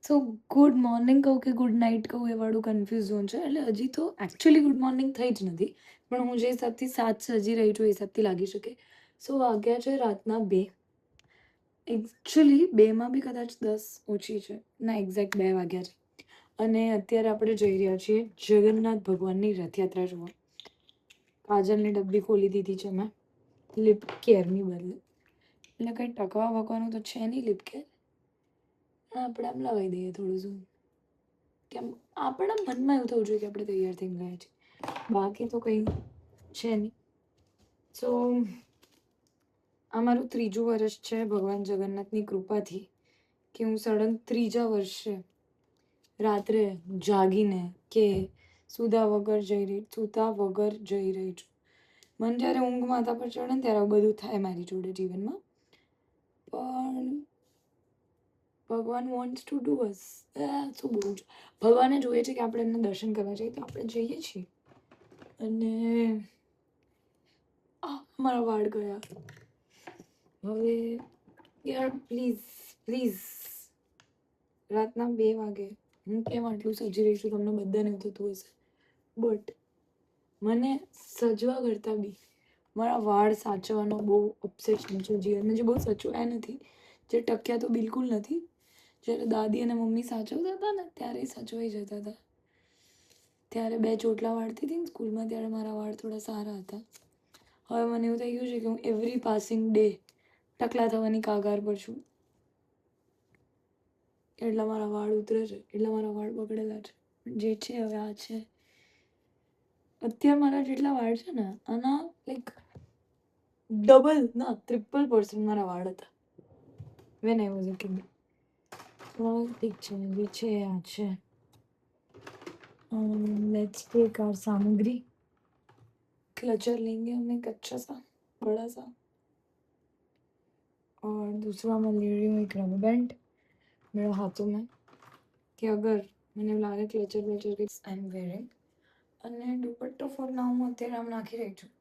સો good morning કહું કે good night કહું એ વાળું કન્ફ્યુઝ ઝોન છે. એટલે હજી તો એકચ્યુઅલી ગુડ મોર્નિંગ થઈ જ નથી, પણ હું જે હિસાબથી 7 સજી રહી છું એ હિસાબથી લાગી શકે. સો વાગ્યા છે રાતના 2. એકચ્યુઅલી 2માં બી કદાચ 10 ઓછી છે, ના એક્ઝેક્ટ 2 વાગ્યા છે. અને અત્યારે આપણે જઈ રહ્યા છીએ જગન્નાથ ભગવાનની રથયાત્રા જોવા. કાજલની ડબ્બી ખોલી દીધી છે મેં લિપ કેરની બદલે, એટલે કંઈ ટકવા વકવાનું તો છે નહીં લિપ કેર. આપણે આમ લગાવી દઈએ થોડું શું, કેમ આપણા મનમાં એવું થવું જોઈએ કે આપણે તૈયાર થઈને ગયા છીએ, બાકી તો કંઈ છે નહીં. સો આ મારું 3જું વર્ષ છે ભગવાન જગન્નાથની કૃપાથી કે હું સડન 3જા વર્ષે રાત્રે જાગીને કે સૂતા વગર જઈ રહી છું. મને જ્યારે ઊંઘ માથા પર ચડે ને ત્યારે આવું બધું થાય મારી જોડે જીવનમાં, પણ ભગવાન વોન્ટ્સ ટુ ડુ અસ. શું બોલું છું, ભગવાને જોઈએ છે કે આપણે એમને દર્શન કરવા જઈએ તો આપણે જઈએ છીએ. અને મારા વાળ ગયા હવે. યાર પ્લીઝ રાતના 2 વાગે હું કેમ આટલું સજી રહી છું તમને બધાને થતું હશે, બટ મને સજવા કરતાં બી મારા વાળ સાચવવાનો બહુ ઓબ્સેશન છે જીવનમાં, જે બહુ સચવાયા નથી, જે ટક્યા તો બિલકુલ નથી. જ્યારે દાદી અને મમ્મી સાચવતા હતા ને ત્યારે સચવાઈ જતા હતા. ત્યારે 2 ચોટલા વાળતી હતી ને સ્કૂલમાં, ત્યારે મારા વાળ થોડા સારા હતા. હવે મને એવું થઈ ગયું છે કે હું એવરી પાસિંગ ડે ટકલા થવાની કાગાર પર છું. એટલા મારા વાળ ઉતરે છે, એટલા મારા વાળ બગડેલા છે. જે છે હવે આ છે. અત્યારે મારા જેટલા વાળ છે ને આના લાઈક ડબલ ના 3% મારા વાળ હતા when I was a kid. ઠીક છે, જે છે આ છે. लेट्स टेक आवर सामग्री. क्लचर लेंगे हम एक अच्छा सा बड़ा सा, और दूसरा मैं ले रही हूँ एक रबर बैंड मेरे हाथों में कि अगर मैंने लगा क्लचर व्लचर आई एम वेयरिंग. અને દુપટ્ટો ફોર નાઉ હું અત્યારે આમ નાખી રહી છું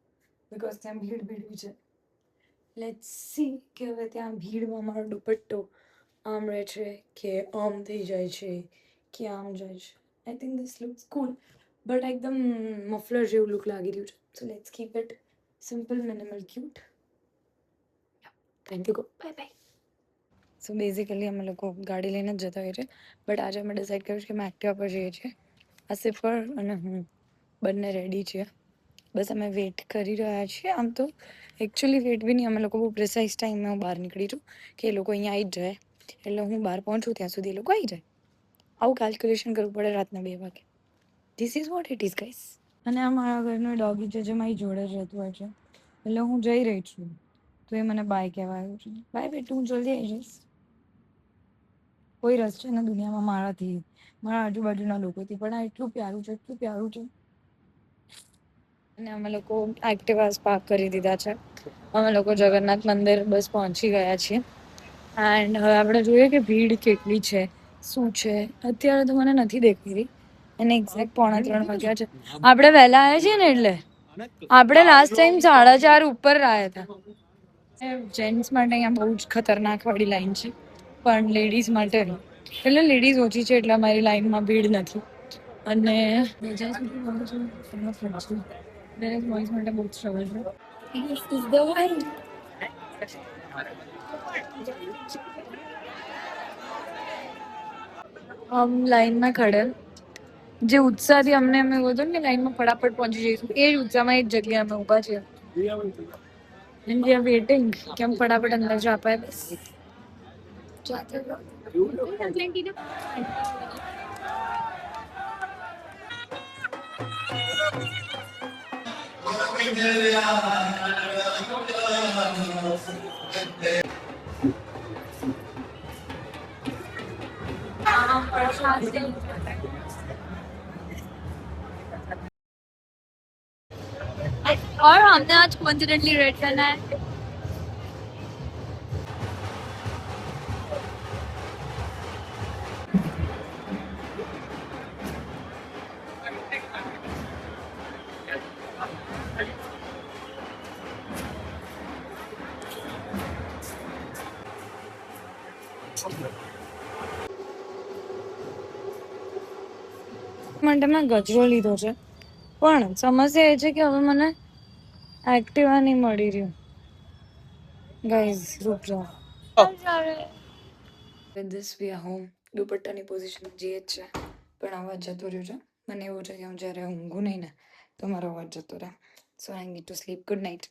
બિકોઝ ત્યાં ભીડ બી છે. લેટ્સ સી કે હવે ત્યાં ભીડમાં મારો દુપટ્ટો આમ રહે છે કે આમ થઈ જાય છે કે આમ જાય છે. I think this looks cool, but એકદમ મફલર જેવું લુક લાગી રહ્યું છે. So let's keep it simple minimal cute. Thank you, go bye bye. So basically અમે લોકો ગાડી લઈને જ જતા હોઈએ છીએ, બટ આજે અમે ડિસાઈડ કર્યું છે કે અમે એક્ટિવા પર જઈએ છીએ. આસિફ પર અને હું બંને રેડી છીએ, બસ અમે વેઇટ કરી રહ્યા છીએ. આમ તો એકચ્યુઅલી વેઇટ બી નહીં, અમે લોકો બહુ પ્રિસાઇઝ ટાઈમે હું બહાર નીકળી છું કે એ લોકો અહીંયા આવી જ જાય, એટલે હું બહાર પહોંચું ત્યાં સુધી એ લોકો આવી જાય. આવું કેલ્ક્યુલેશન કરવું પડે રાતના 2 વાગે. This is what it is guys. અને આ મારા ઘરનો ડોગી છે જે મારી જોડે જ રહેતું હોય છે, એટલે હું જઈ રહી છું તો એ મને બાય કહેવા આવ્યું છે. બાય બેટું, હું જલ્દી આવી જઈશ. કોઈ રસ છે ને દુનિયામાં મારાથી, મારા આજુબાજુના લોકોથી, પણ આ એટલું પ્યારું છે, એટલું પ્યારું છે. અને અમે લોકો એક્ટિવાસ પાર્ક કરી દીધા છે. અમે લોકો જગન્નાથ મંદિર બસ પહોંચી ગયા છીએ. એન્ડ હવે આપણે જોઈએ કે ભીડ કેટલી છે, શું છે. અત્યારે તો મને નથી દેખાતી, અને એક્ઝેક્ટ 2:45 વાગ્યા છે. આપણે વહેલા આવ્યા છીએ ને, એટલે આપણે લાસ્ટ ટાઈમ 4:30 ઉપર આવ્યા હતા. જેન્ટ્સ માટે અહીંયા બહુ જ ખતરનાક વાળી લાઈન છે, પણ લેડીઝ માટે એટલે લેડીઝ ઓછી છે એટલે અમારી લાઈનમાં ભીડ નથી. અને જ્યાં સુધી બોಯ್સ માટે બહુ સ્ટ્રગલ છે. हम लाइन में खड़े, જે ઉત્સાહથી અમને એમ એવું હતું ને લાઈનમાં ફટાફટ પહોંચી જઈશું, એ જ ઉત્સાહમાં એ જ જગ્યાએ અમે ઊભા છીએ. એન્ડ વી આર વેટિંગ કે हम फटाफट अंदर जा पाए. बस जाते रहो. और हमने आज कॉन्फिडेंटली रेड करना है. માટે મેં ગજરો લીધો છે, પણ સમસ્યા એ છે કે હવે મને એક્ટિવા નહીં મળી રહ્યું. ગાઈઝ રૂક જાઓ. With this we are home. દુપટ્ટાની પોઝિશન જે જ છે, પણ અવાજ જતો રહ્યો છે. મને એવું છે કે હું જ્યારે ઊંઘું નહીં ને તો મારો અવાજ જતો રહે. So I need to sleep. Good night.